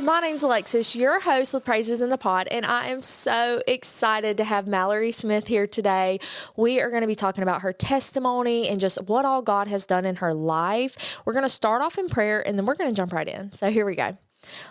My name's Alexis, your host with Praises in the Pod, and I am so excited to have Mallory Smith here today. We are going to be talking about her testimony and just what all God has done in her life. We're going to start off in prayer, and then we're going to jump right in. So here we go.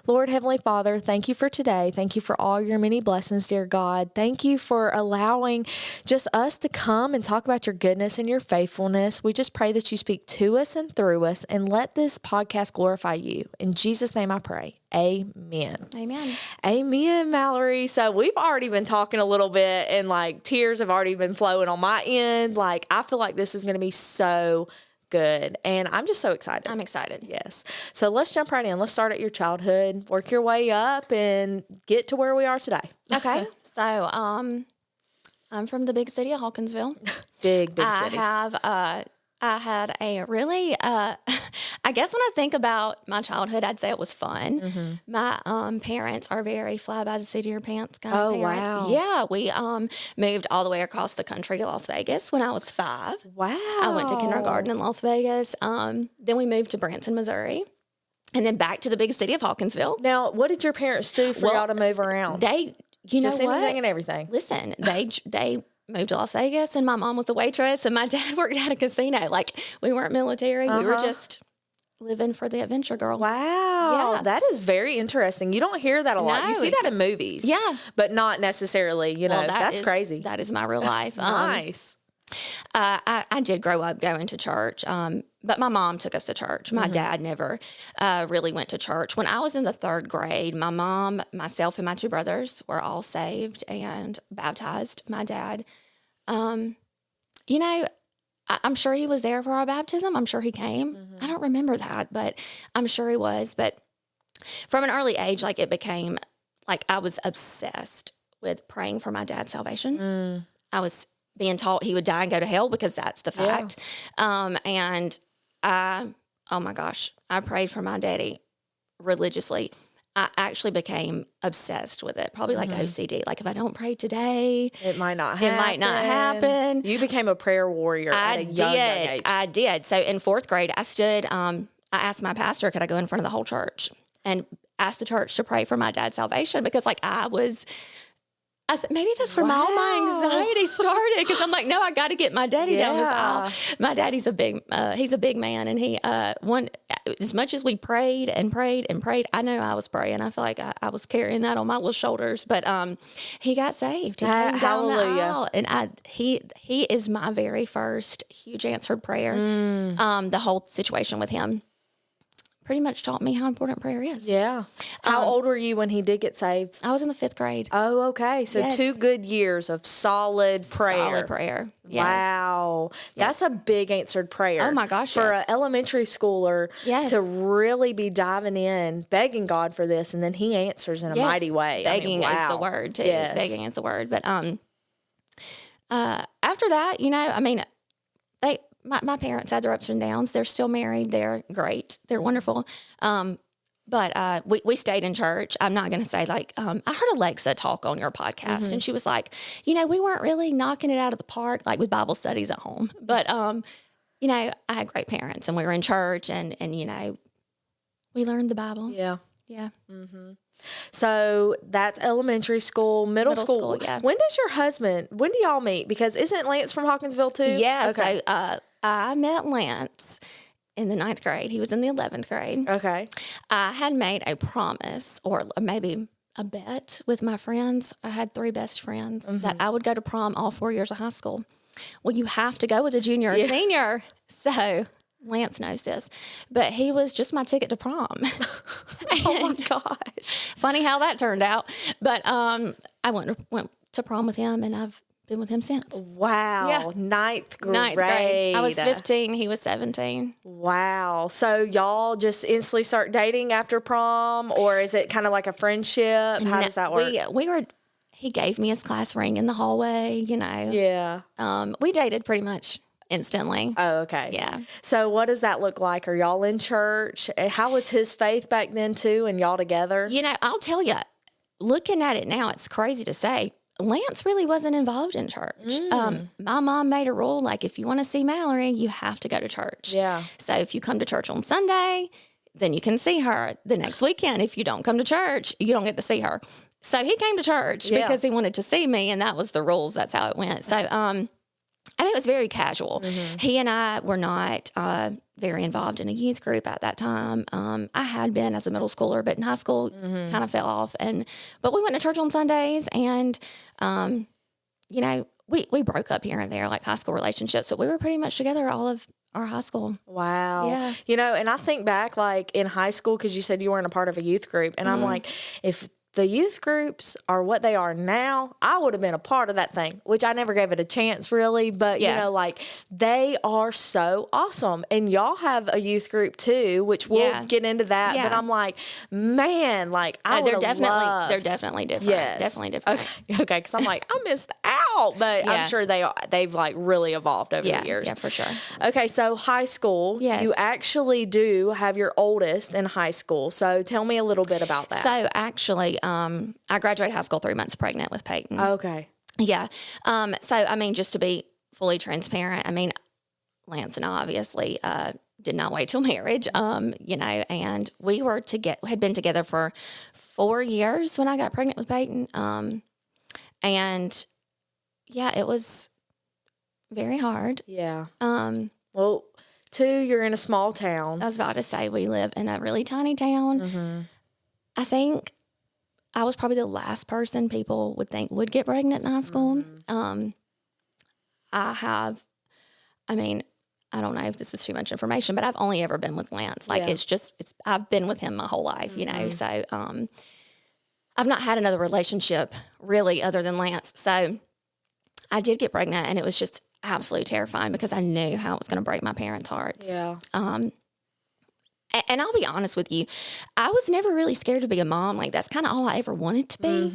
Lord, Heavenly Father, thank you for today. Thank you for all your many blessings, dear God. Thank you for allowing just us to come and talk about your goodness and your faithfulness. We just pray that you speak to us and through us, and let this podcast glorify you. In Jesus' name I pray. Amen. Amen. Amen, Mallory. So we've already been talking a little bit, and like tears have already been flowing on my end. Like I feel like this is going to be so good. And I'm just so excited. I'm excited. Yes. So let's jump right in. Let's start at your childhood, work your way up, and get to where we are today. Okay. So, I'm from the big city of Hawkinsville. Big city. I had a really, I guess when I think about my childhood, I'd say it was fun. Mm-hmm. My parents are very fly by the seat of your pants kind of parents. Wow. Yeah, we moved all the way across the country to Las Vegas when I was 5. Wow. I went to kindergarten in Las Vegas. Then we moved to Branson, Missouri, and then back to the big city of Hawkinsville. Now, what did your parents do for y'all to move around? They, you just know what? anything and everything. Listen, they moved to Las Vegas, and my mom was a waitress, and my dad worked at a casino. Like, we weren't military. We were just living for the adventure, girl. Wow. Yeah. That is very interesting. You don't hear that a lot. No. You see that in movies. Yeah. But not necessarily, Well, that's crazy. That is my real life. Nice. I did grow up going to church, but my mom took us to church. My dad never really went to church. When I was in the 3rd grade, my mom, myself, and my 2 brothers were all saved and baptized. My dad, I'm sure he was there for our baptism. I'm sure he came. I don't remember that, but I'm sure he was. But from an early age, like, it became, like, I was obsessed with praying for my dad's salvation. I was being taught he would die and go to hell because that's the fact. And oh my gosh, I prayed for my daddy religiously. I actually became obsessed with it, probably like OCD. Like, if I don't pray today, It might not happen. it might not happen. You became a prayer warrior at a young age. I did. So in 4th grade, I stood, I asked my pastor, could I go in front of the whole church and ask the church to pray for my dad's salvation? Because, like, maybe that's where all my anxiety started, because I'm like, no, I got to get my daddy down this aisle. My daddy's he's a big man, and he, as much as we prayed and prayed and prayed, I know I was praying. I feel like I was carrying that on my little shoulders, but he got saved. He came down the aisle, and he is my very first huge answered prayer. The whole situation with him pretty much taught me how important prayer is. Yeah. How old were you when he did get saved? I was in the 5th grade. Oh, okay. So Yes. 2 good years of solid prayer. Solid prayer. Yes. Wow. That's a big answered prayer. Oh my gosh, For yes. an elementary schooler Yes. to really be diving in, begging God for this, and then he answers in a Yes. mighty way. Begging is the wow. word too. Yes. Begging is the word. But after that, my parents had their ups and downs. They're still married. They're great. They're wonderful. But we stayed in church. I'm not going to say, like, I heard Alexa talk on your podcast, and she was like, we weren't really knocking it out of the park, like, with Bible studies at home. But, I had great parents, and we were in church, and we learned the Bible. Yeah. Yeah. So that's elementary school, middle school. Yeah. When do y'all meet? Because isn't Lance from Hawkinsville too? Yeah. Okay. So I met Lance in the 9th grade. He was in the 11th grade. Okay. I had made a promise, or maybe a bet, with my friends. I had 3 best friends that I would go to prom all 4 years of high school. Well, you have to go with a junior or senior. So Lance knows this, but he was just my ticket to prom. Oh my gosh. Funny how that turned out. But I went to prom with him, and I've been with him since. Wow. Yeah. 9th grade. 9th grade. I was 15. He was 17. Wow. So y'all just instantly start dating after prom, or is it kind of like a friendship? How does that work? He gave me his class ring in the hallway, Yeah. We dated pretty much instantly. Oh, okay. Yeah. So what does that look like? Are y'all in church? How was his faith back then too, and y'all together? I'll tell you, looking at it now, it's crazy to say, Lance really wasn't involved in church. My mom made a rule, like, if you want to see Mallory, you have to go to church. Yeah. So if you come to church on Sunday, then you can see her the next weekend. If you don't come to church, you don't get to see her. So he came to church because he wanted to see me, and that was the rules. That's how it went. So, I mean, it was very casual. He and I were not very involved in a youth group at that time. I had been as a middle schooler, but in high school, kind of fell off. But we went to church on Sundays, and you know, we broke up here and there, like high school relationships. So we were pretty much together all of our high school. Wow. Yeah. You know, and I think back like in high school, because you said you weren't a part of a youth group, and I'm like, if the youth groups are what they are now, I would have been a part of that thing, which I never gave it a chance really. But, you know, like they are so awesome. And y'all have a youth group too, which we'll get into that. Yeah. But I'm like, man, like They're definitely different. Yes. Definitely different. Okay. Because I'm like, I missed out. But I'm sure they've like really evolved over the years. Yeah, for sure. Okay. So high school, you actually do have your oldest in high school. So tell me a little bit about that. So actually, I graduated high school 3 months pregnant with Peyton. Okay. Yeah. So, I mean, just to be fully transparent, I mean, Lance and I obviously did not wait till marriage, you know, and we had been together for 4 years when I got pregnant with Peyton. And yeah, it was very hard. Yeah. Well, two, you're in a small town. I was about to say we live in a really tiny town. I think I was probably the last person people would think would get pregnant in high school. I mean, I don't know if this is too much information, but I've only ever been with Lance. Like I've been with him my whole life, you know, so I've not had another relationship really other than Lance. So I did get pregnant, and it was just absolutely terrifying because I knew how it was going to break my parents' hearts. Yeah. And I'll be honest with you, I was never really scared to be a mom. Like, that's kind of all I ever wanted to be.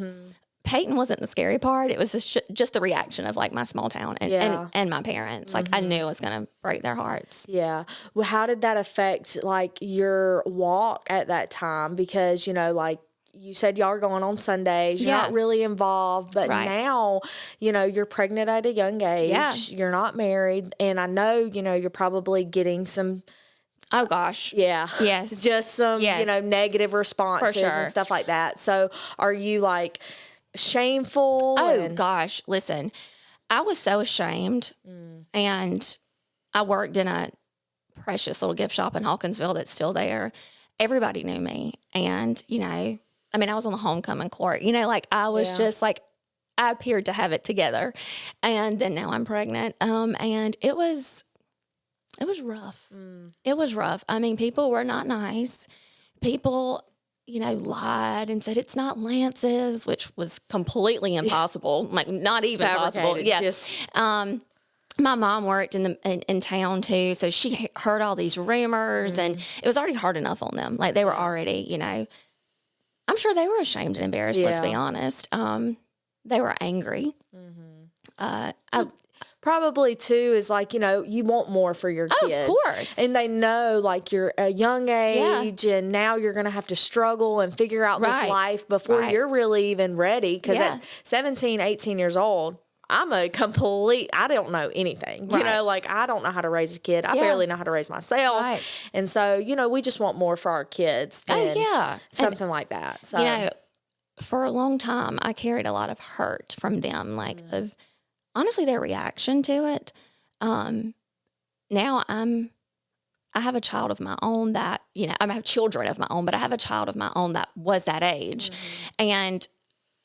Peyton wasn't the scary part. It was just the reaction of, like, my small town and my parents. Like, I knew it was going to break their hearts. Yeah. Well, how did that affect, like, your walk at that time? Because, you know, like, you said y'all are going on Sundays. You're not really involved. But now, you know, you're pregnant at a young age. Yeah. You're not married. And I know, you know, you're probably getting some... Oh, gosh. Yeah. Yes. Just some, you know, negative responses and stuff like that. So are you like shameful? Oh, gosh. Listen, I was so ashamed. And I worked in a precious little gift shop in Hawkinsville that's still there. Everybody knew me. And, you know, I mean, I was on the homecoming court. You know, like I was just like, I appeared to have it together. And then now I'm pregnant. And it was rough. It was rough. I mean, people were not nice. People, you know, lied and said it's not Lance's, which was completely impossible. Like, not even possible. Yeah. My mom worked in town too, so she heard all these rumors, and it was already hard enough on them. Like, they were already, you know, I'm sure they were ashamed and embarrassed. Let's be honest. They were angry. Probably too is like, you know, you want more for your kids. Of course. And they know like you're a young age and now you're going to have to struggle and figure out this life before you're really even ready. Because at 17, 18 years old, I don't know anything. You know, like I don't know how to raise a kid. I barely know how to raise myself. And so, you know, we just want more for our kids than something like that. So, you know, for a long time, I carried a lot of hurt from them, like of honestly, their reaction to it. Now I have a child of my own that, you know, I have children of my own, but I have a child of my own that was that age. And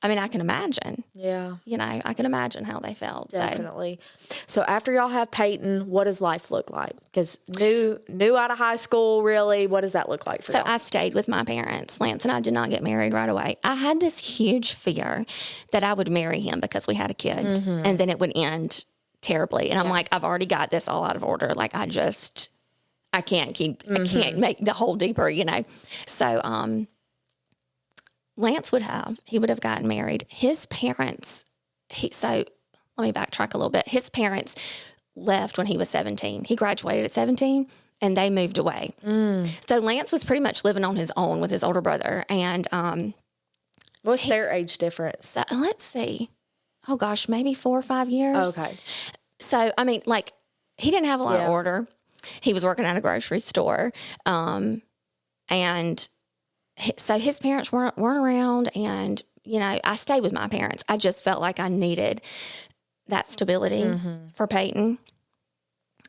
I mean, I can imagine. Yeah. You know, I can imagine how they felt. Definitely. So after y'all have Peyton, what does life look like? Because new out of high school, really, what does that look like for y'all? I stayed with my parents. Lance and I did not get married right away. I had this huge fear that I would marry him because we had a kid and then it would end terribly. And I'm like, I've already got this all out of order. Like, I can't make the hole deeper, you know? So, Lance would have gotten married. His parents, so let me backtrack a little bit. His parents left when he was 17. He graduated at 17 and they moved away. So Lance was pretty much living on his own with his older brother. And, what's their age difference? So, let's see. Oh gosh, maybe 4 or 5 years. Okay. So, I mean, like, he didn't have a lot of order. He was working at a grocery store. And so his parents weren't around, and, you know, I stayed with my parents. I just felt like I needed that stability for Peyton.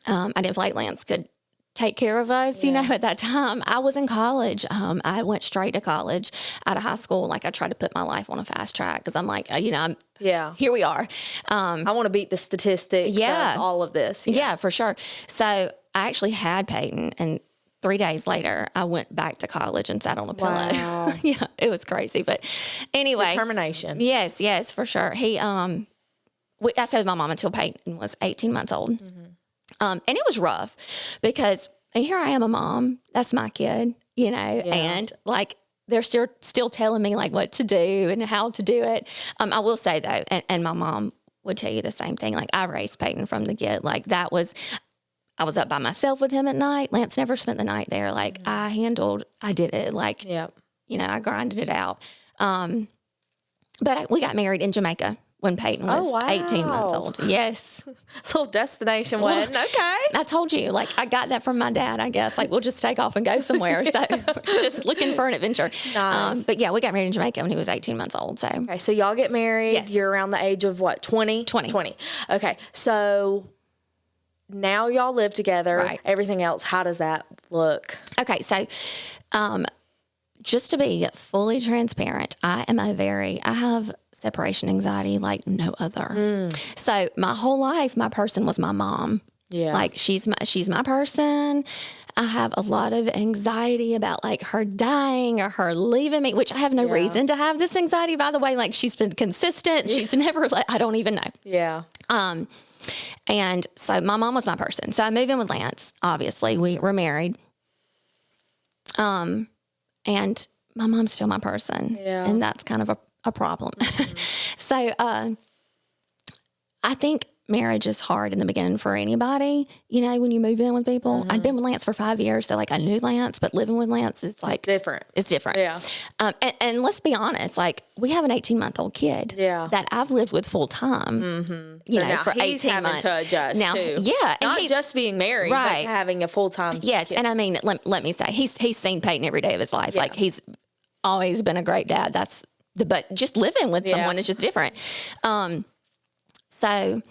I didn't feel like Lance could take care of us, you know, at that time. I was in college. I went straight to college out of high school. Like, I tried to put my life on a fast track because I'm like, you know, here we are. I want to beat the statistics of all of this. Yeah, for sure. So I actually had Peyton, and 3 days later, I went back to college and sat on a pillow. Wow. Yeah, it was crazy. But anyway. Determination. Yes, for sure. I stayed with my mom until Peyton was 18 months old. And it was rough because, and here I am, a mom, that's my kid, you know, and like, they're still telling me like what to do and how to do it. I will say though, and my mom would tell you the same thing. Like, I raised Peyton from the get. Like, I was up by myself with him at night. Lance never spent the night there. Like, I did it. Like, you know, I grinded it out. But we got married in Jamaica when Peyton was 18 months old. Yes. Little destination wedding. Okay. I told you, like, I got that from my dad, I guess. Like, we'll just take off and go somewhere. So just looking for an adventure. Nice. But yeah, we got married in Jamaica when he was 18 months old. So, okay, so y'all get married. Yes. You're around the age of what? 20? 20. Okay. So now y'all live together. Right. Everything else, how does that look? Okay. So, just to be fully transparent, I have separation anxiety like no other. So my whole life, my person was my mom. Yeah. Like, she's my person. I have a lot of anxiety about like her dying or her leaving me, which I have no reason to have this anxiety, by the way. Like, she's been consistent. She's never I don't even know. Yeah. And so my mom was my person. So I moved in with Lance, obviously. We were married. And my mom's still my person. Yeah. And that's kind of a problem. So I think marriage is hard in the beginning for anybody, you know, when you move in with people. I'd been with Lance for 5 years, so like, I knew Lance, but living with Lance is like different. It's different. Yeah. And let's be honest, like, we have an 18-month-old kid that I've lived with full time, you know, for 18 months. To adjust now, too. Yeah. Not just being married, but to having a full-time Yes. kid. And I mean, let me say, he's seen Peyton every day of his life. Like, he's always been a great dad. But just living with someone is just different. So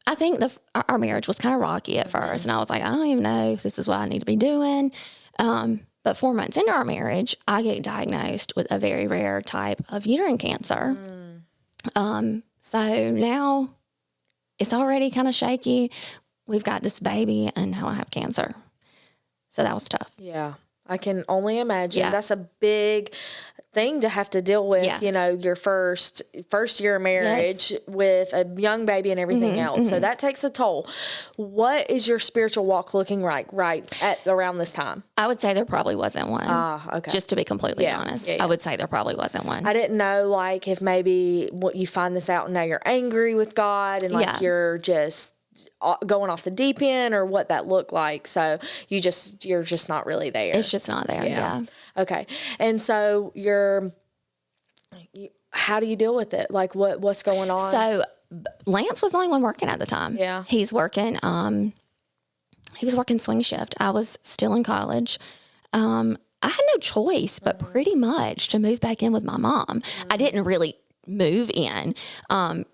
I think our marriage was kind of rocky at first, and I was like, I don't even know if this is what I need to be doing. But 4 months into our marriage, I get diagnosed with a very rare type of uterine cancer. So now it's already kind of shaky. We've got this baby, and now I have cancer. So that was tough. Yeah. I can only imagine. Yeah. That's a big thing to have to deal with, you know, your first year of marriage with a young baby and everything else. So that takes a toll. What is your spiritual walk looking like right at around this time? I would say there probably wasn't one. Okay. Just to be completely honest. I would say there probably wasn't one. I didn't know, like, if maybe what you find this out and now you're angry with God and like you're just going off the deep end, or what that looked like. So you're just not really there. It's just not there. Yeah. Okay. And so how do you deal with it? Like, what's going on? So Lance was the only one working at the time. Yeah. He's working, he was working swing shift. I was still in college. I had no choice, but pretty much to move back in with my mom. I didn't really move in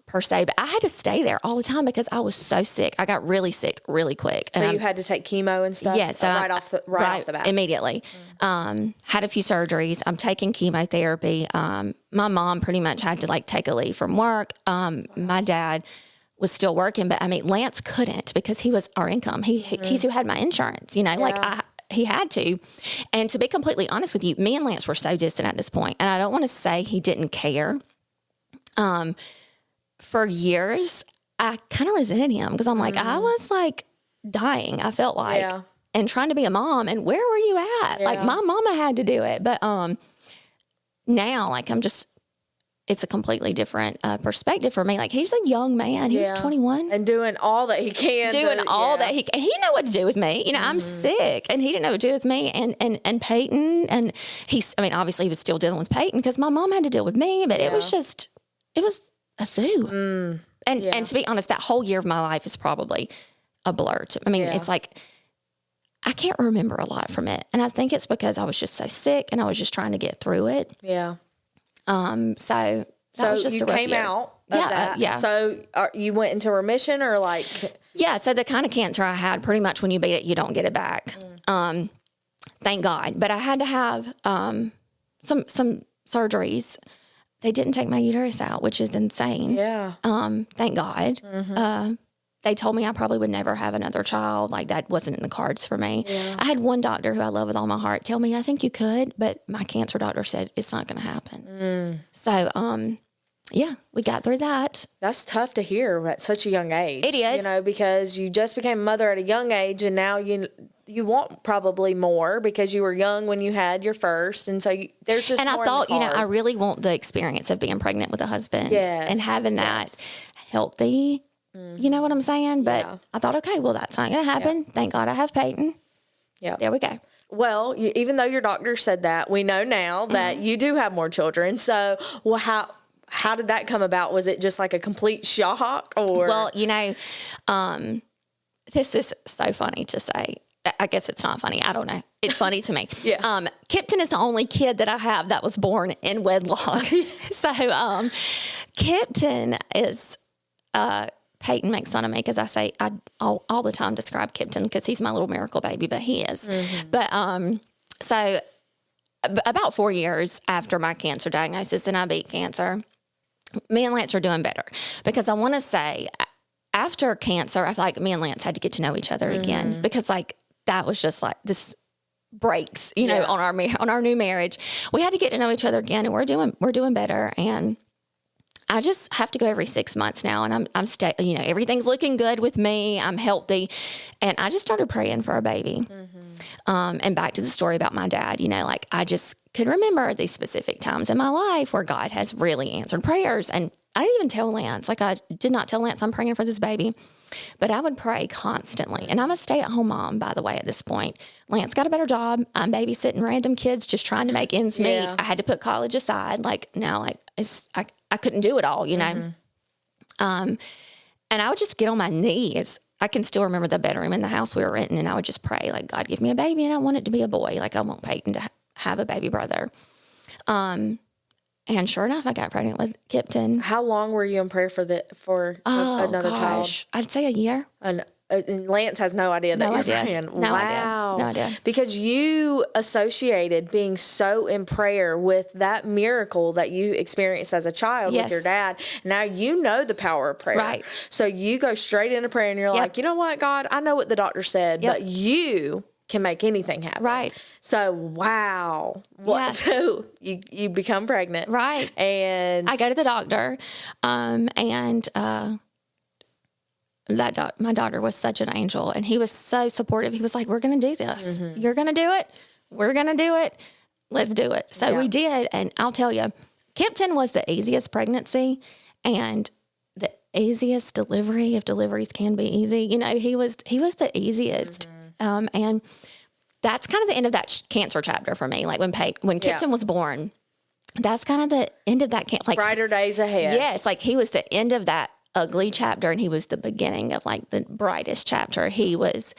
per se, but I had to stay there all the time because I was so sick. I got really sick really quick. So you had to take chemo and stuff? Yeah. So right off the bat? Immediately. Had a few surgeries. I'm taking chemotherapy. My mom pretty much had to like take a leave from work. My dad was still working, but I mean, Lance couldn't because he was our income. He's who had my insurance, you know, he had to. And to be completely honest with you, me and Lance were so distant at this point. And I don't want to say he didn't care. For years, I kind of resented him because I'm like, I was like dying. I felt like, and trying to be a mom. And where were you at? Yeah. Like, my mama had to do it. But, now, like, it's a completely different perspective for me. Like, he's a young man. He's 21. And doing all that he can. That he can. He didn't know what to do with me. You know, I'm sick, and he didn't know what to do with me. And Peyton, and obviously he was still dealing with Peyton because my mom had to deal with me, but it was a zoo. And to be honest, that whole year of my life is probably a blur. It's like, I can't remember a lot from it. And I think it's because I was just so sick and I was just trying to get through it. Yeah. So that was just you a rough came year. out of that. Yeah. So you went into remission or like? Yeah. So the kind of cancer I had, pretty much when you beat it, you don't get it back. Thank God. But I had to have some surgeries. They didn't take my uterus out, which is insane. Yeah. Thank God. They told me I probably would never have another child. Like, that wasn't in the cards for me. Yeah. I had one doctor who I love with all my heart tell me, I think you could, but my cancer doctor said it's not going to happen. So, yeah, we got through that. That's tough to hear at such a young age. It is. You know, because you just became a mother at a young age, and now you want probably more because you were young when you had your first, and so there's just And more I thought, in the I cards. really want the experience of being pregnant with a husband and having that healthy. You know what I'm saying? But I thought, okay, well, that's not going to happen. Thank God I have Peyton. Yeah. There we go. Well, even though your doctor said that, we know now that you do have more children. So, well, how did that come about? Was it just like a complete shock, or? Well, this is so funny to say. I guess it's not funny. I don't know. It's funny to me. Yeah. Kipton is the only kid that I have that was born in wedlock. So, Kipton is, Peyton makes fun of me because I say, I all the time describe Kipton because he's my little miracle baby, but he is. But, so about 4 years after my cancer diagnosis and I beat cancer, me and Lance are doing better because I want to say after cancer, I feel like me and Lance had to get to know each other again because like that was just like this breaks, on our new marriage. We had to get to know each other again, and we're doing better. And I just have to go every 6 months now, and I'm everything's looking good with me. I'm healthy, and I just started praying for a baby. And back to the story about my dad, like I just could remember these specific times in my life where God has really answered prayers. And I didn't even tell Lance, like I did not tell Lance I'm praying for this baby, but I would pray constantly. And I'm a stay-at-home mom, by the way, at this point. Lance got a better job. I'm babysitting random kids, just trying to make ends meet. I had to put college aside. Like now, I couldn't do it all, And I would just get on my knees. I can still remember the bedroom in the house we were renting, and I would just pray, like, God, give me a baby, and I want it to be a boy. Like, I want Peyton to have a baby brother. And sure enough, I got pregnant with Kipton. How long were you in prayer for another child? I'd say a year. And Lance has no idea that you're praying. No Wow. idea. Because you associated being so in prayer with that miracle that you experienced as a child with your dad. Now you know the power of prayer. Right. So you go straight into prayer and you're like, you know what, God, I know what the doctor said, but you can make anything happen. Right. So, wow. So you become pregnant. Right. And I go to the doctor, and my daughter was such an angel, and he was so supportive. He was like, we're going to do this. You're going to do it. We're going to do it. Let's do it. So we did. And I'll tell you, Kipton was the easiest pregnancy and the easiest delivery, if deliveries can be easy. He was the easiest. And that's kind of the end of that cancer chapter for me. Like when Kipton was born, that's kind of the end of that. Like brighter days ahead. Yes. Like he was the end of that ugly chapter, and he was the beginning of like the brightest chapter. He was,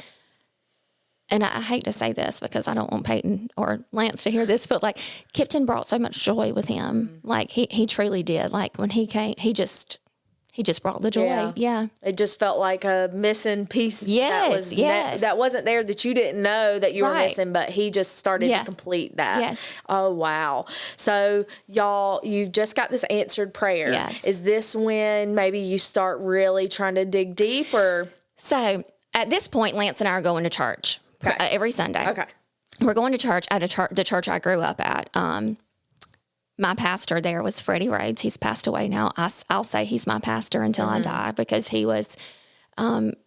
and I hate to say this because I don't want Peyton or Lance to hear this, but like Kipton brought so much joy with him. Like he truly did. Like when he came, he just brought the joy. Yeah. It just felt like a missing piece. That wasn't there, that you didn't know that you were missing, but he just started to complete that. Yes. Oh, wow. So y'all, you've just got this answered prayer. Yes. Is this when maybe you start really trying to dig deep, or? So at this point, Lance and I are going to church every Sunday. Okay. We're going to church at the church I grew up at. My pastor there was Freddie Rhodes. He's passed away now. I'll say he's my pastor until I die, because he was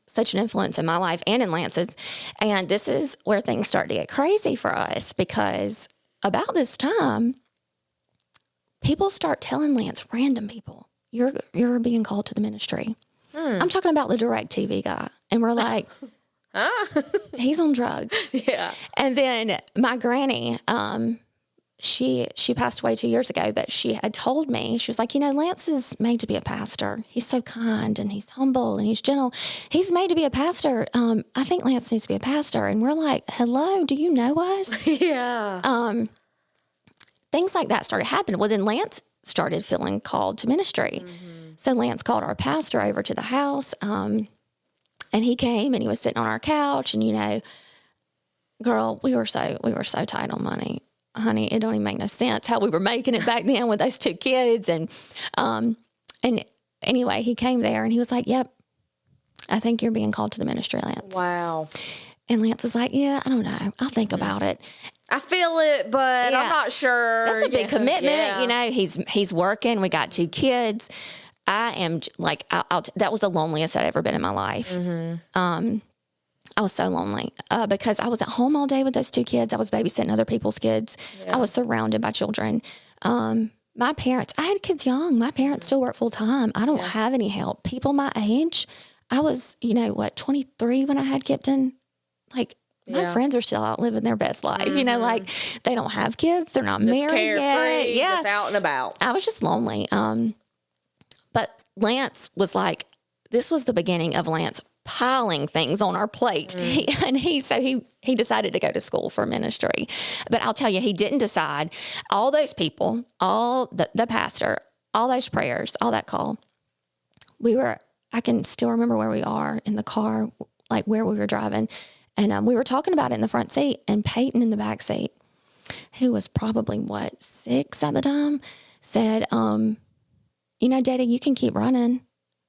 such an influence in my life and in Lance's. And this is where things start to get crazy for us, because about this time, people start telling Lance, random people, you're being called to the ministry. I'm talking about the Direct TV guy. And we're like, he's on drugs. Yeah. And then my granny, she passed away 2 years ago, but she had told me, she was like, Lance is made to be a pastor. He's so kind and he's humble and he's gentle. He's made to be a pastor. I think Lance needs to be a pastor. And we're like, hello, do you know us? Yeah. Things like that started happening. Well, then Lance started feeling called to ministry. So Lance called our pastor over to the house. And he came and he was sitting on our couch and, girl, we were so tight on money. Honey, it don't even make no sense how we were making it back then with those 2 kids. And anyway, he came there and he was like, yep, I think you're being called to the ministry, Lance. Wow. And Lance was like, yeah, I don't know. I'll think about it. I feel it, but I'm not sure. That's a big commitment. He's working. We got 2 kids. I am like, that was the loneliest I'd ever been in my life. I was so lonely because I was at home all day with those 2 kids. I was babysitting other people's kids. I was surrounded by children. My parents, I had kids young. My parents still work full time. I don't have any help. People my age, I was, 23 when I had Kipton. Like, my friends are still out living their best life. Like they don't have kids. They're not just married yet. Yeah. Just out and about. I was just lonely. But Lance was like, this was the beginning of Lance piling things on our plate. He decided to go to school for ministry. But I'll tell you, he didn't decide. All those people, all the pastor, all those prayers, all that call, I can still remember where we are in the car, like where we were driving. And we were talking about it in the front seat, and Peyton in the back seat, who was probably 6 at the time, said, Daddy, you can keep running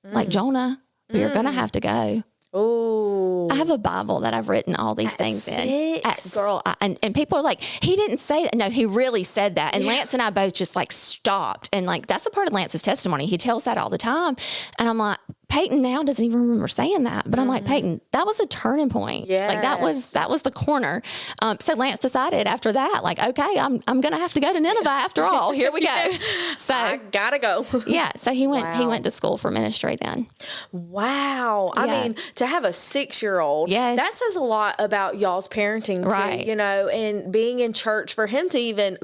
like Jonah, but you're going to have to go. Oh, I have a Bible that I've written all these things in. Girl, and people are like, he didn't say that. No, he really said that. And Lance and I both just like stopped. And like, that's a part of Lance's testimony. He tells that all the time. And I'm like, Peyton now doesn't even remember saying that. But I'm like, Peyton, that was a turning point. Yes. Like that was the corner. So Lance decided after that, like, okay, I'm going to have to go to Nineveh after all. Here we go. So I gotta go. So he went to school for ministry then. Wow. I mean, to have a 6-year-old, that says a lot about y'all's parenting too, and being in church for him to even,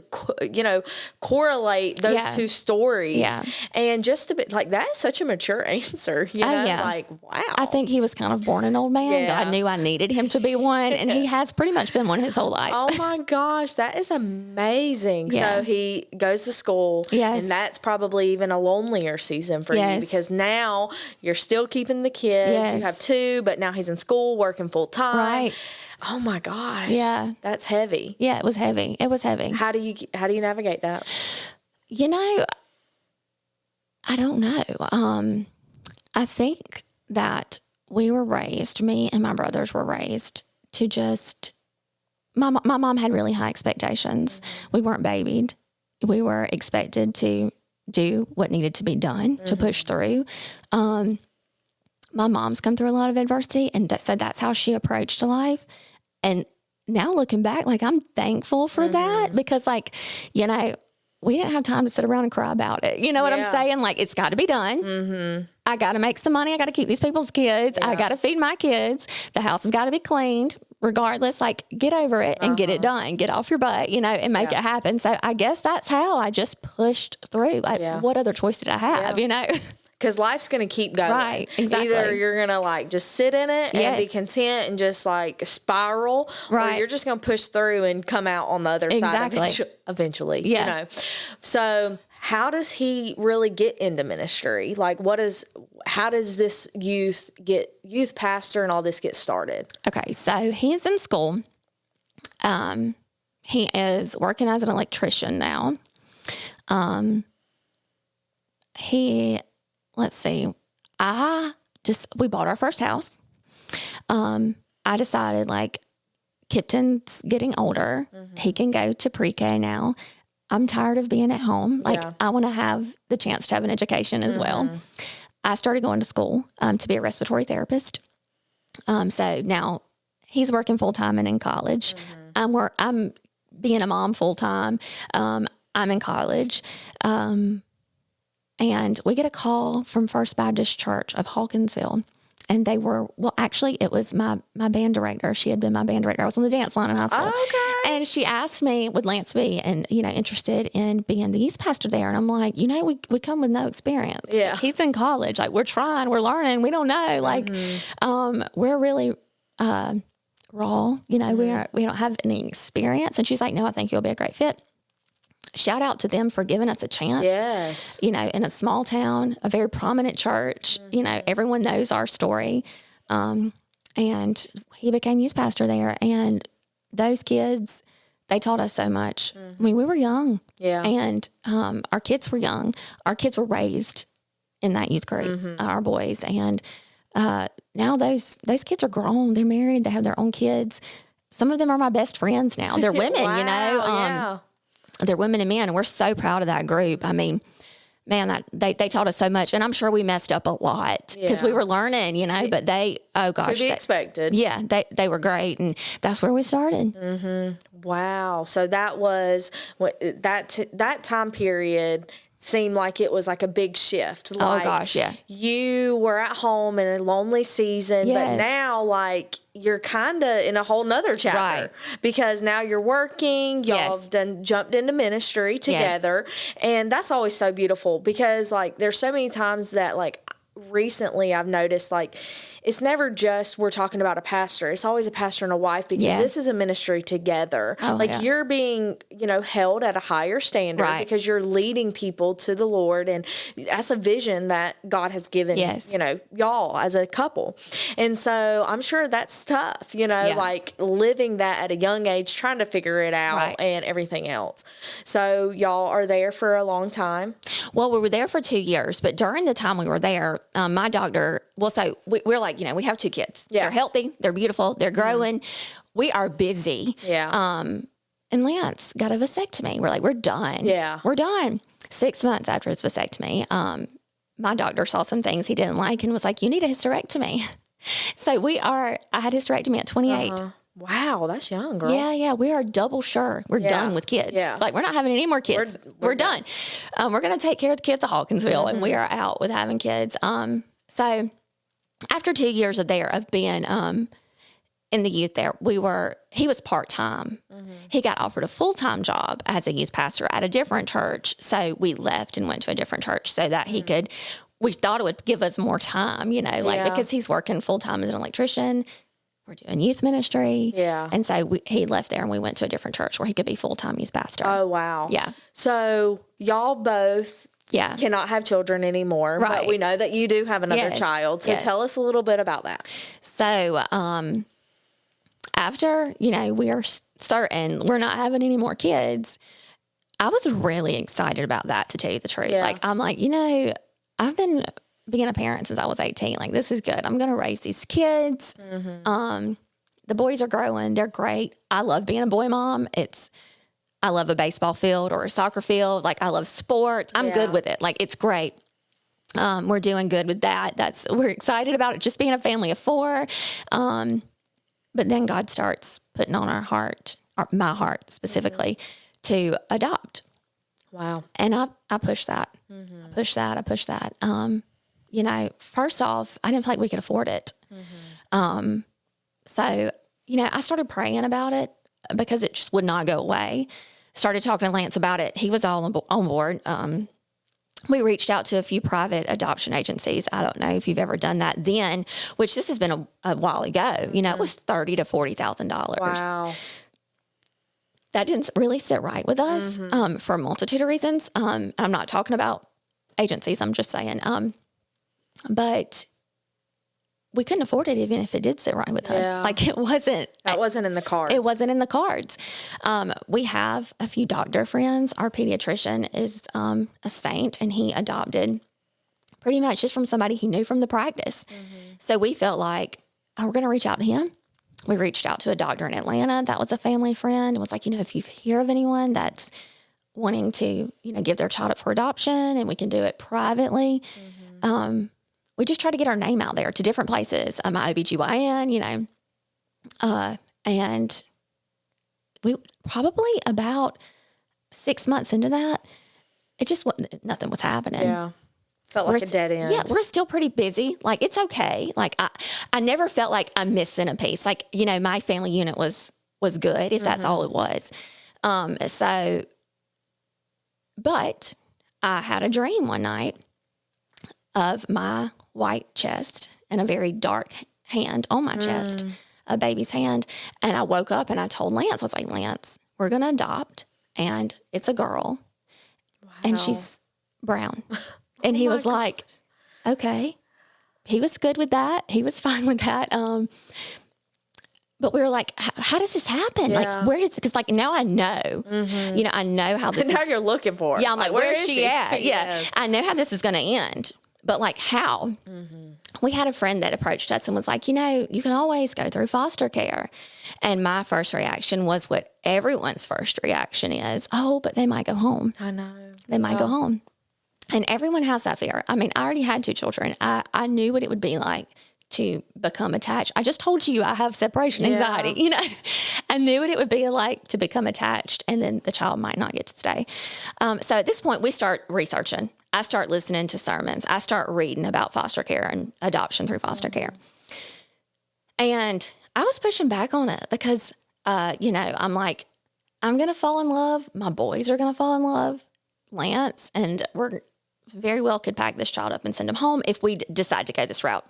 correlate those 2 stories. Yeah. And just a bit like that is such a mature answer. Like, wow. I think he was kind of born an old man. Yeah. God knew I needed him to be one, and he has pretty much been one his whole life. Oh my gosh, that is amazing. Yeah. So he goes to school, and that's probably even a lonelier season for you because now you're still keeping the kids. Yes. You have 2, but now he's in school, working full time. Right. Oh my gosh. Yeah. That's heavy. Yeah, it was heavy. How do you navigate that? I don't know. I think that me and my brothers were raised to just, my mom had really high expectations. We weren't babied. We were expected to do what needed to be done to push through. My mom's come through a lot of adversity, and so that's how she approached life. And now looking back, like, I'm thankful for that because, like, we didn't have time to sit around and cry about it. You know what I'm saying? Like, it's got to be done. I got to make some money. I got to keep these people's kids. I got to feed my kids. The house has got to be cleaned regardless. Like, get over it and get it done. Get off your butt, and make it happen. So I guess that's how I just pushed through. What other choice did I have, Because life's going to keep going. Right, exactly. Either you're going to like just sit in it and be content and just like spiral, or you're just going to push through and come out on the other side eventually. Yeah. So how does he really get into ministry? Like, how does this youth pastor and all this get started? Okay, so he's in school. He is working as an electrician now. Let's see. We bought our first house. I decided, like, Kipton's getting older. He can go to pre-K now. I'm tired of being at home. Like, I want to have the chance to have an education as well. I started going to school to be a respiratory therapist. So now he's working full-time and in college. I'm being a mom full-time. I'm in college. And we get a call from First Baptist Church of Hawkinsville. And they were, well, actually, it was my band director. She had been my band director. I was on the dance line in high school. Okay. And she asked me, would Lance be, and, interested in being the youth pastor there? And I'm like, we come with no experience. Yeah. Like, he's in college. Like, we're trying, we're learning. We don't know. Like, we're really raw. We don't have any experience. And she's like, no, I think you'll be a great fit. Shout out to them for giving us a chance. Yes. In a small town, a very prominent church, everyone knows our story. And he became youth pastor there. And those kids, they taught us so much. I mean, we were young. Yeah. And our kids were young. Our kids were raised in that youth group, our boys. And now those kids are grown. They're married. They have their own kids. Some of them are my best friends now. They're women, Yeah. They're women and men, and we're so proud of that group. I mean, man, they taught us so much, and I'm sure we messed up a lot because we were learning, but they, oh gosh. To be expected. Yeah, they were great, and that's where we started. Wow. So that was that time period seemed like it was like a big shift. Like, oh gosh, yeah. You were at home in a lonely season, but Yes. now like you're kind of in a whole nother chapter Right. because now you're working, y'all Yes. have jumped into ministry together. And that's always so beautiful because like there's so many times that like recently I've noticed like it's never just we're talking about a pastor. It's always a pastor and a wife because Yeah. this is a ministry together. Oh, like yeah. you're being, held at a higher standard Right. because you're leading people to the Lord. And that's a vision that God has given, Yes. y'all as a couple. And so I'm sure that's tough, like living that at a young age, trying to figure it out Right. and everything else. So y'all are there for a long time. Well, we were there for 2 years, but during the time we were there, my doctor, so we're like, we have 2 kids. Yeah. They're healthy, they're beautiful, they're growing. We are busy. Yeah. And Lance got a vasectomy. We're like, we're done. Yeah. We're done. 6 months after his vasectomy, my doctor saw some things he didn't like and was like, you need a hysterectomy. So I had hysterectomy at 28. Wow, that's young, girl. Yeah. We are double sure we're done with kids. Yeah. Like, we're not having any more kids. We're done. We're going to take care of the kids at Hawkinsville, and we are out with having kids. So after 2 years of being in the youth there, he was part-time. He got offered a full-time job as a youth pastor at a different church. So we left and went to a different church so that he could, we thought it would give us more time, because he's working full-time as an electrician. We're doing youth ministry. Yeah. And so he left there and we went to a different church where he could be full-time youth pastor. Oh, wow. Yeah. So y'all both Yeah. cannot have children anymore, but Right. we know that you do have another Yes. child. So Yes. tell us a little bit about that. So, after, we are certain we're not having any more kids, I was really excited about that, to tell you the truth. Yeah. Like, I'm like, I've been being a parent since I was 18. Like, this is good. I'm going to raise these kids. The boys are growing. They're great. I love being a boy mom. I love a baseball field or a soccer field. Like, I love sports. I'm Yeah. good with it. Like, it's great. We're doing good with that. We're excited about it, just being a family of 4. But then God starts putting on our heart, or my heart specifically, to adopt. Wow. And I pushed that. I pushed that. First off, I didn't feel like we could afford it. So, I started praying about it because it just would not go away. Started talking to Lance about it. He was all on board. We reached out to a few private adoption agencies. I don't know if you've ever done that then, which this has been a while ago. It was $30,000 to $40,000. Wow. That didn't really sit right with us for a multitude of reasons. I'm not talking about agencies. I'm just saying. But we couldn't afford it even if it did sit right with Yeah. us. Like, it wasn't. That wasn't in the cards. It wasn't in the cards. We have a few doctor friends. Our pediatrician is a saint, and he adopted pretty much just from somebody he knew from the practice. So we felt like, we're going to reach out to him. We reached out to a doctor in Atlanta that was a family friend and was like, if you hear of anyone that's wanting to, give their child up for adoption, and we can do it privately. We just try to get our name out there to different places. My OBGYN, and we probably about 6 months into that, it just wasn't, nothing was happening. Yeah. Felt like a dead end. Yeah, we're still pretty busy. Like, it's okay. Like, I never felt like I'm missing a piece. Like, my family unit was good, if that's all it was. But I had a dream one night of my white chest and a very dark hand on my chest, a baby's hand. And I woke up and I told Lance, I was like, Lance, we're going to adopt, and it's a girl, and she's brown. And he was like, okay. He was good with that. He was fine with that. But we were like, how does this happen? Yeah. Like, where does, because like now I know, I know how this Now you're looking for her. Yeah, I'm like, where is she at? Yeah. Yes. I know how this is going to end. But like, how? We had a friend that approached us and was like, you can always go through foster care. And my first reaction was what everyone's first reaction is. Oh, but they might go home. I know. They might go home. And everyone has that fear. I mean, I already had 2 children. I knew what it would be like to become attached. I just told you I have separation anxiety, I knew what it would be like to become attached, and then the child might not get to stay. So at this point, we start researching. I start listening to sermons. I start reading about foster care and adoption through foster care. And I was pushing back on it because, I'm like, I'm going to fall in love. My boys are going to fall in love, Lance, and we're very well could pack this child up and send him home if we decide to go this route.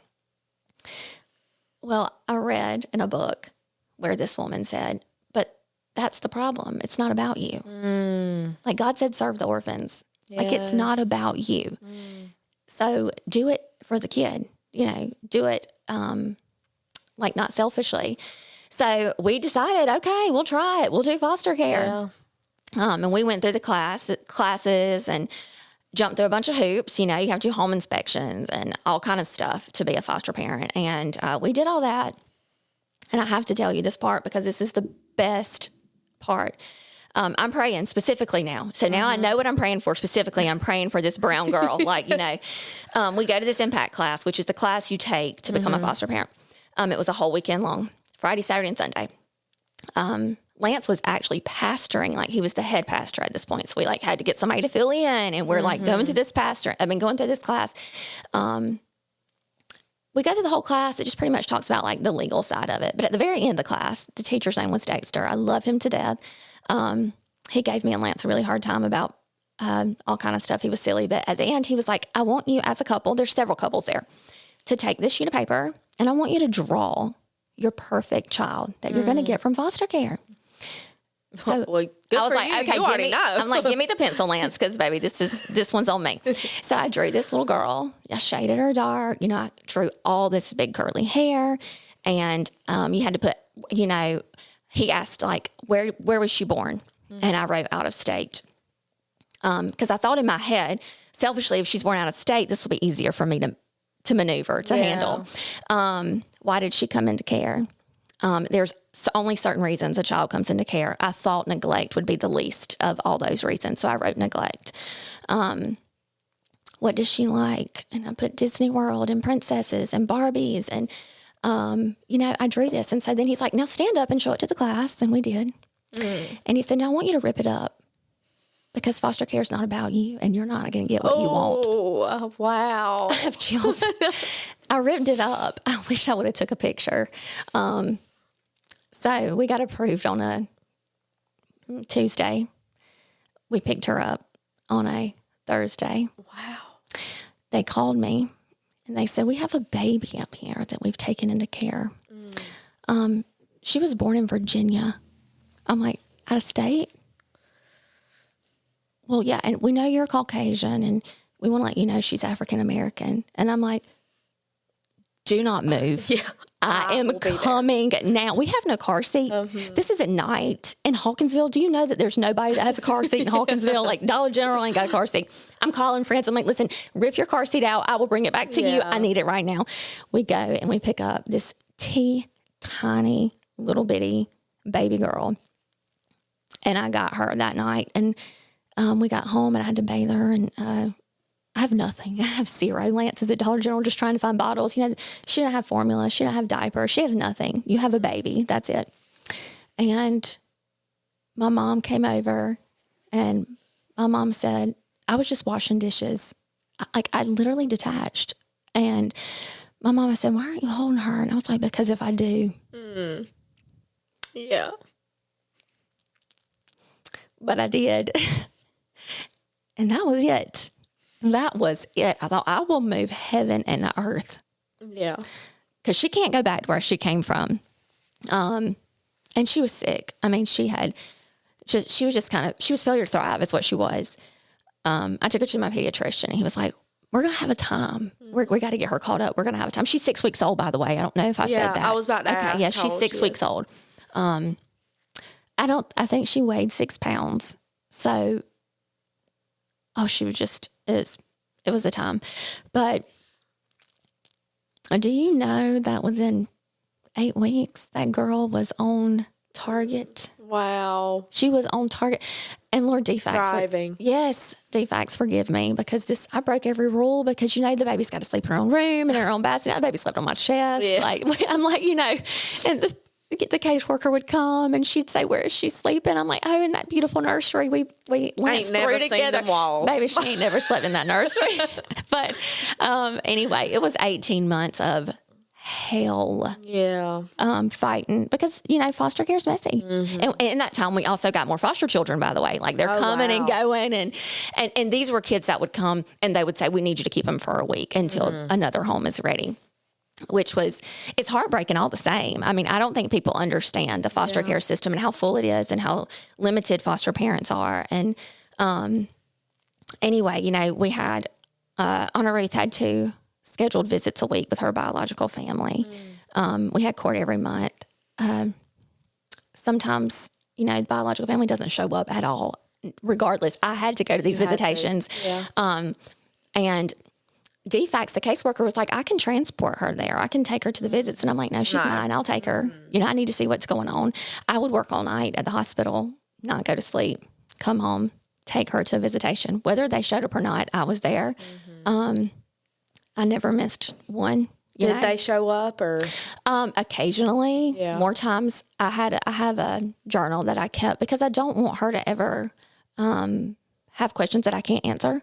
Well, I read in a book where this woman said, but that's the problem. It's not about you. Like God said, serve the orphans. Yes. Like it's not about you. So do it for the kid, do it like not selfishly. So we decided, okay, we'll try it. We'll do foster care. Yeah. And we went through the classes and jumped through a bunch of hoops. You have to do home inspections and all kind of stuff to be a foster parent. And we did all that. And I have to tell you this part because this is the best part. I'm praying specifically now. So now I know what I'm praying for specifically. I'm praying for this brown girl. we go to this impact class, which is the class you take to become a foster parent. It was a whole weekend long, Friday, Saturday, and Sunday. Lance was actually pastoring, like he was the head pastor at this point. So we had to get somebody to fill in, and we're going through this going through this class. We go through the whole class. It just pretty much talks about the legal side of it. But at the very end of the class, the teacher's name was Dexter. I love him to death. He gave me and Lance a really hard time about all kind of stuff. He was silly. But at the end, he was like, I want you as a couple, there's several couples there, to take this sheet of paper, and I want you to draw your perfect child that you're going to get from foster care. So well, I was like, you. okay, you already know. I'm like, give me the pencil, Lance, because baby, this one's on me. So I drew this little girl. I shaded her dark. I drew all this big curly hair, and you had to put, he asked where was she born, and I wrote out of state, because I thought in my head, selfishly, if she's born out of state, this will be easier for me to maneuver, to handle. Why did she come into care? There's only certain reasons a child comes into care. I thought neglect would be the least of all those reasons, so I wrote neglect. What does she like? And I put Disney World and princesses and Barbies, and I drew this. And so then he's like, now stand up and show it to the class, and we did. And he said, now I want you to rip it up, because foster care is not about you, and you're not going to get what you want. Oh, wow. I have chills. I ripped it up. I wish I would have took a picture. So we got approved on a Tuesday. We picked her up on a Thursday. Wow. They called me and they said, we have a baby up here that we've taken into care. She was born in Virginia. I'm like, out of state? Well, yeah, and we know you're Caucasian, and we want to let you know she's African American. And I'm like, do not move. Yeah, I am coming now. We have no car seat. This is at night in Hawkinsville. Do you know that there's nobody that has a car seat in Hawkinsville? Dollar General ain't got a car seat. I'm calling friends. I'm like, listen, rip your car seat out. I will bring it back to you. I need it right now. We go and we pick up this tiny little bitty baby girl. And I got her that night, and we got home, and I had to bathe her, and I have nothing. I have zero. Lance is at Dollar General just trying to find bottles. She don't have formula. She don't have diapers. She has nothing. You have a baby. That's it. And my mom came over, and my mom said, I was just washing dishes. I literally detached. And my mama said, why aren't you holding her? And I was like, because if I do. Yeah. But I did. And that was it. That was it. I thought, I will move heaven and earth. Yeah. Because she can't go back to where she came from. And she was sick. I mean, she was just kind of, she was failure to thrive is what she was. I took her to my pediatrician and he was like, we're going to have a time. We got to get her caught up. We're going to have a time. She's 6 weeks old, by the way. I don't know if I said that. I was about to ask. Yeah, she's 6 weeks old. I think she weighed 6 pounds. So, she was just, it was a time. But do you know that within 8 weeks, that girl was on target? Wow. She was on target. And Lord, DFACS. Thriving. Yes, DFACS, forgive me, because I broke every rule because, the baby's got to sleep in her own room and her own bassinet. The baby slept on my chest. Yeah. I'm like, and the caseworker would come and she'd say, where is she sleeping? I'm like, oh, in that beautiful nursery we lanced through together. Seen them walls. Baby, she ain't never slept in that nursery. But anyway, it was 18 months of hell. Yeah. Fighting because, foster care is messy. Mm-hmm. And in that time, we also got more foster children, by the way. Like they're coming and going. And these were kids that would come and they would say, we need you to keep them for a week until another home is ready. It's heartbreaking all the same. I mean, I don't think people understand the foster care system and how full it is and how limited foster parents are. And anyway, we had, Anna Ruth had 2 scheduled visits a week with her biological family. We had court every month. Sometimes, the biological family doesn't show up at all. Regardless, I had to go to these visitations. Yeah. And DFACS, the caseworker, was like, I can transport her there. I can take her to the visits. And I'm like, no, she's mine. I'll take her. I need to see what's going on. I would work all night at the hospital, not go to sleep, come home, take her to a visitation. Whether they showed up or not, I was there. I never missed one. Did they show up or? Occasionally. Yeah. More times I have a journal that I kept because I don't want her to ever have questions that I can't answer.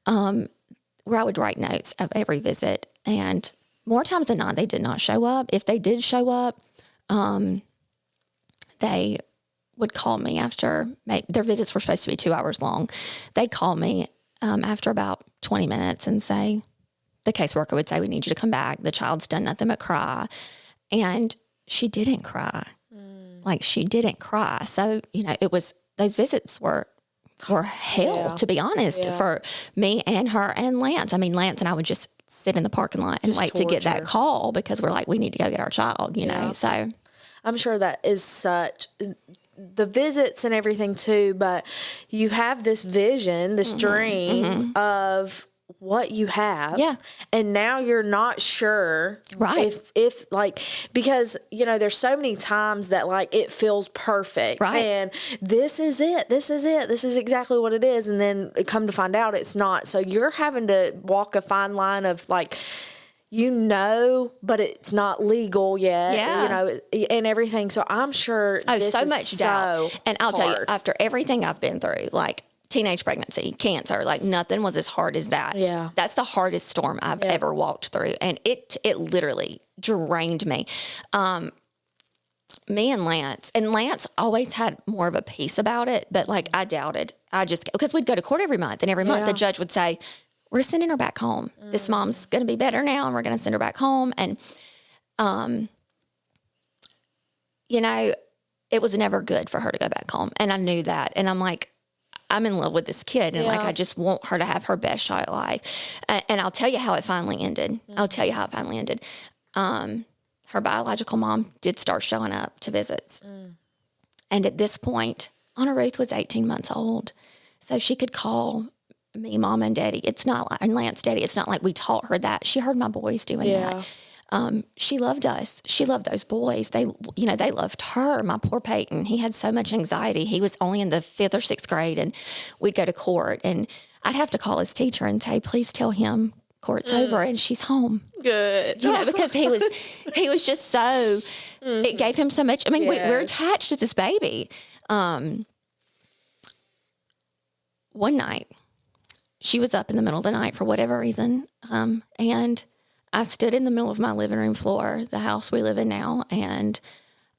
Where I would write notes of every visit. And more times than not, they did not show up. If they did show up, they would call me after their visits were supposed to be 2 hours long. They'd call me after about 20 minutes and say, the caseworker would say, we need you to come back. The child's done nothing but cry. And she didn't cry. Like she didn't cry. So, it was, those visits were hell, to be honest, for me and her and Lance. I mean, Lance and I would just sit in the parking lot and wait to get that call because we're like, we need to go get our child, know. So I'm sure that is such the visits and everything too, but you have this vision, this dream of what you have. Yeah. And now you're not sure. Right. If like, because, there's so many times that like it feels perfect. Right. And this is it. This is it. This is exactly what it is. And then come to find out it's not. So you're having to walk a fine line of like, but it's not legal yet, and everything. So I'm sure this so is much doubt. And I'll tell you, hard. after everything I've been through, like teenage pregnancy, cancer, like nothing was as hard as that. Yeah. That's the hardest storm I've ever walked through. And it literally drained me. Me and Lance always had more of a peace about it, but like I doubted. Because we'd go to court every month, and every month the judge would say, we're sending her back home. This mom's going to be better now, and we're going to send her back home. And, it was never good for her to go back home. And I knew that. And I'm like, I'm in love with this kid. And like, I just want her to have her best shot at life. And I'll tell you how it finally ended. Her biological mom did start showing up to visits. And at this point, Anna Ruth was 18 months old. So she could call me, Mom and Daddy. And Lance, Daddy. It's not like we taught her that. She heard my boys doing that. She loved us. She loved those boys. They loved her. My poor Peyton, he had so much anxiety. He was only in the 5th or 6th grade, and we'd go to court, and I'd have to call his teacher and say, please tell him court's over and she's home. Good. Because he was just so, it gave him so much. I mean, we're attached to this baby. One night, she was up in the middle of the night for whatever reason. And I stood in the middle of my living room floor, the house we live in now, and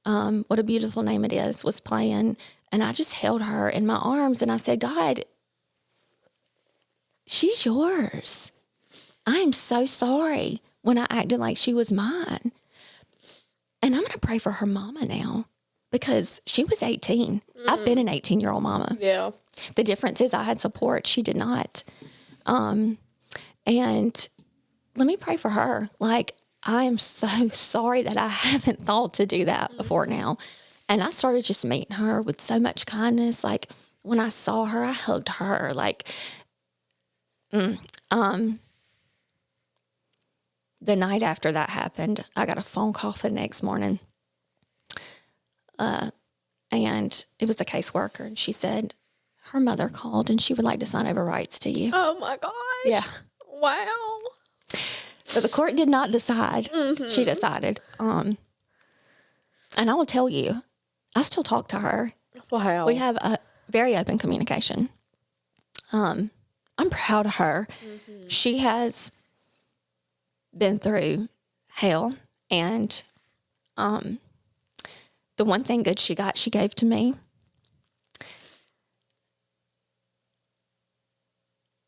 What a Beautiful Name It Is was playing. And I just held her in my arms and I said, God, she's yours. I am so sorry when I acted like she was mine. And I'm going to pray for her mama now because she was 18. I've been an 18-year-old mama. Yeah. The difference is I had support. She did not. And let me pray for her. Like, I am so sorry that I haven't thought to do that before now. And I started just meeting her with so much kindness. Like, when I saw her, I hugged her. Like, the night after that happened, I got a phone call the next morning. And it was a caseworker, and she said her mother called and she would like to sign over rights to you. Oh my gosh. Yeah. Wow. So the court did not decide. She decided. And I will tell you, I still talk to her. Wow. We have a very open communication. I'm proud of her. She has been through hell, and the one thing good she got, she gave to me.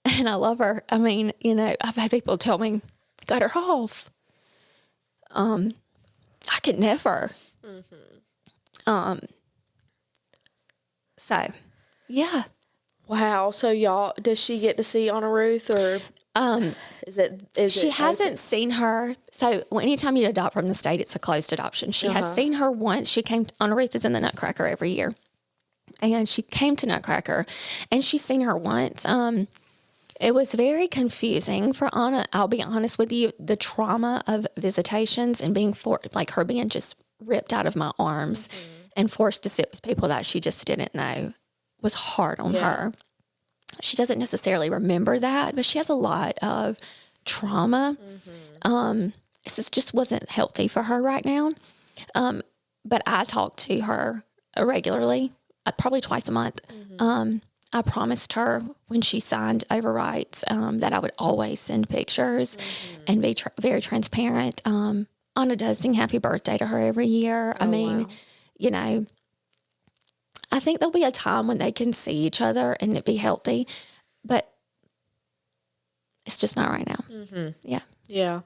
And I love her. I mean, you know, I've had people tell me, got her off. I could never. So, yeah. Wow. So y'all, does she get to see Anna Ruth, or She hasn't seen her. So anytime you adopt from the state, it's a closed adoption. She has seen her once. She came, Anna Ruth is in the Nutcracker every year. And she came to Nutcracker and she's seen her once. It was very confusing for Anna. I'll be honest with you. The trauma of visitations and being like her being just ripped out of my arms and forced to sit with people that she just didn't know was hard on her. She doesn't necessarily remember that, but she has a lot of trauma. This just wasn't healthy for her right now. But I talk to her regularly, probably twice a month. I promised her when she signed over rights that I would always send pictures and be very transparent. Anna does sing happy birthday to her every year. I mean, you know, I think there'll be a time when they can see each other and it be healthy, but it's just not right now. Yeah. Yeah.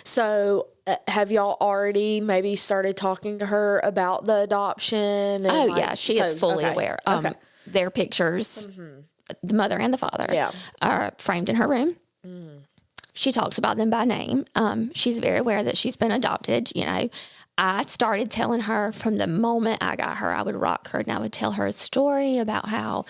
So have y'all already maybe started talking to her about the adoption? And Yeah. She is fully aware. Their pictures, the mother and the father, are framed in her room. She talks about them by name. She's very aware that she's been adopted. You know, I started telling her from the moment I got her, I would rock her and I would tell her a story about how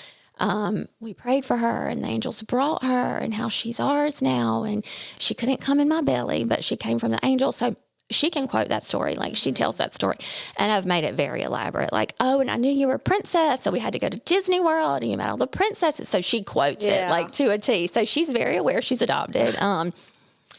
we prayed for her and the angels brought her and how she's ours now. And she couldn't come in my belly, but she came from the angels. So she can quote that story. Like, she tells that story. And I've made it very elaborate. Like, oh, and I knew you were a princess, so we had to go to Disney World and you met all the princesses. So she quotes it like to a T. So she's very aware she's adopted.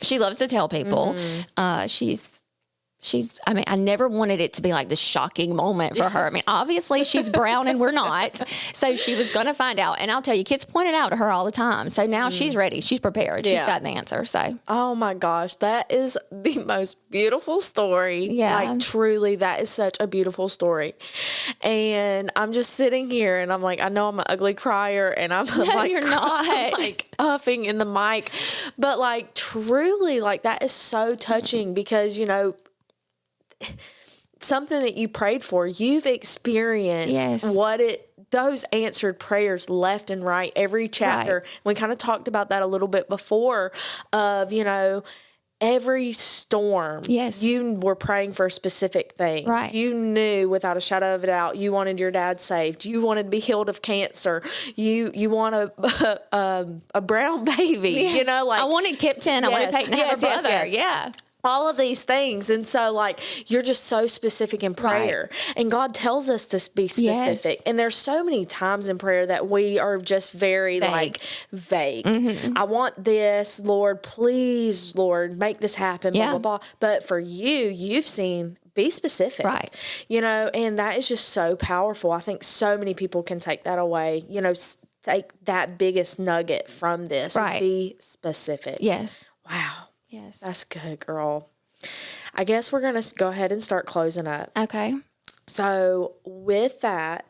She loves to tell people. I mean, I never wanted it to be like this shocking moment for her. I mean, obviously she's brown and we're not. So she was going to find out. And I'll tell you, kids point it out to her all the time. So now she's ready. She's prepared. She's got the answer. So. Oh my gosh. That is the most beautiful story. Yeah. Like, truly, that is such a beautiful story. And I'm just sitting here and I'm like, I know I'm an ugly crier and I'm like, you're not. I'm like huffing in the mic. But like, truly, like, that is so touching because, you know, something that you prayed for, you've experienced those answered prayers left and right, every chapter. Right. We kind of talked about that a little bit before of, you know, every storm. Yes. You were praying for a specific thing. Right. You knew without a shadow of a doubt, you wanted your dad saved. You wanted to be healed of cancer. You want a brown baby, you know, like, I wanted Kipton. I wanted Peyton to have a brother. Yeah. All of these things. And so, like, you're just so specific in prayer. Right. And God tells us to be specific. Yes. And there's so many times in prayer that we are just very, vague. I want this, Lord, please, Lord, make this happen, blah, blah, blah. But for you've seen, be specific. Right. You know, and that is just so powerful. I think so many people can take that away. You know, take that biggest nugget from this Right. is be specific. Yes. Wow. Yes. That's good, girl. I guess we're going to go ahead and start closing up. Okay. So with that,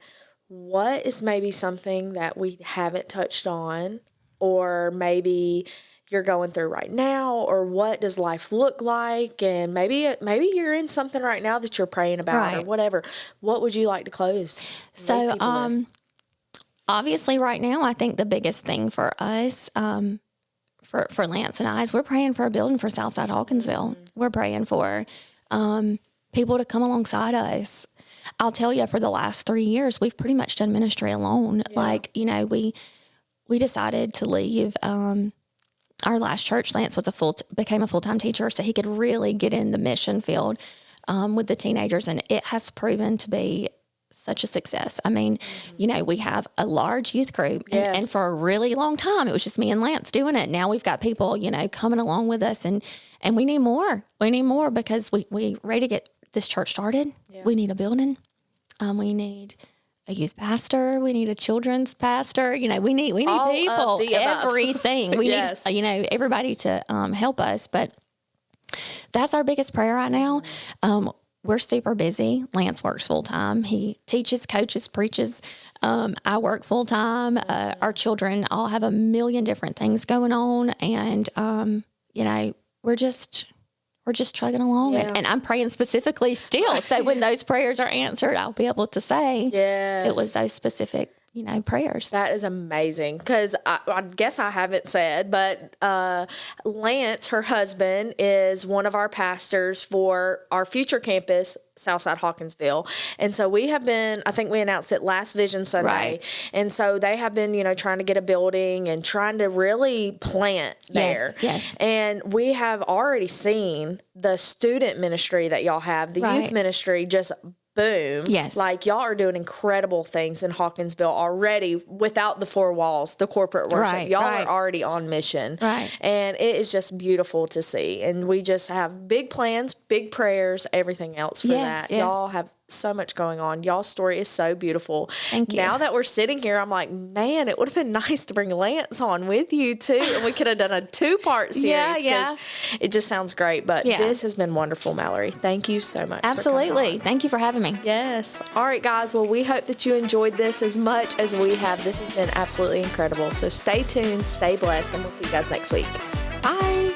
what is maybe something that we haven't touched on, or maybe you're going through right now, or what does life look like? And maybe you're in something right now that you're praying about or Right. whatever. What would you like to close? So, obviously right now, I think the biggest thing for us, for Lance and I, is we're praying for a building for Southside Hawkinsville. We're praying for, people to come alongside us. I'll tell you, for the last 3 years, we've pretty much done ministry alone. Yeah. Like, we decided to leave, our last church. Lance became a full-time teacher, so he could really get in the mission field, with the teenagers. And it has proven to be such a success. I mean, we have a large youth group, and for a really long time, it was just me and Lance doing it. Now we've got people, coming along with us, and we need more. We need more because we ready to get this church started. Yeah. We need a building. We need a youth pastor. We need a children's pastor. We need All people, everything. We Yes. need, everybody to help us. But that's our biggest prayer right now. We're super busy. Lance works full time. He teaches, coaches, preaches. I work full time. Our children all have a million different things going on, and we're just chugging along. Yeah. And I'm praying specifically still. So when those prayers are answered, I'll be able to say it was those specific, prayers. That is amazing, because I guess I haven't said, but Lance, her husband, is one of our pastors for our future campus, Southside Hawkinsville. And so we have been, I think we announced it last Vision Sunday. Right. And so they have been, trying to get a building and trying to really plant there. Yes. And we have already seen the student ministry that y'all have, the youth ministry, just boom. Yes. Like, y'all are doing incredible things in Hawkinsville already without the four walls, the corporate worship. Right, y'all right. are already on mission. Right. And it is just beautiful to see. And we just have big plans, big prayers, everything else for that. Yes. Y'all have so much going on. Y'all's story is so beautiful. Thank you. Now that we're sitting here, I'm like, man, it would have been nice to bring Lance on with you too. And we could have done a 2-part series. Yeah. It just sounds great. But this has been wonderful, Mallory. Thank you so much. Absolutely. Thank you for having me. Yes. All right, guys. Well, we hope that you enjoyed this as much as we have. This has been absolutely incredible. So stay tuned, stay blessed, and we'll see you guys next week. Bye.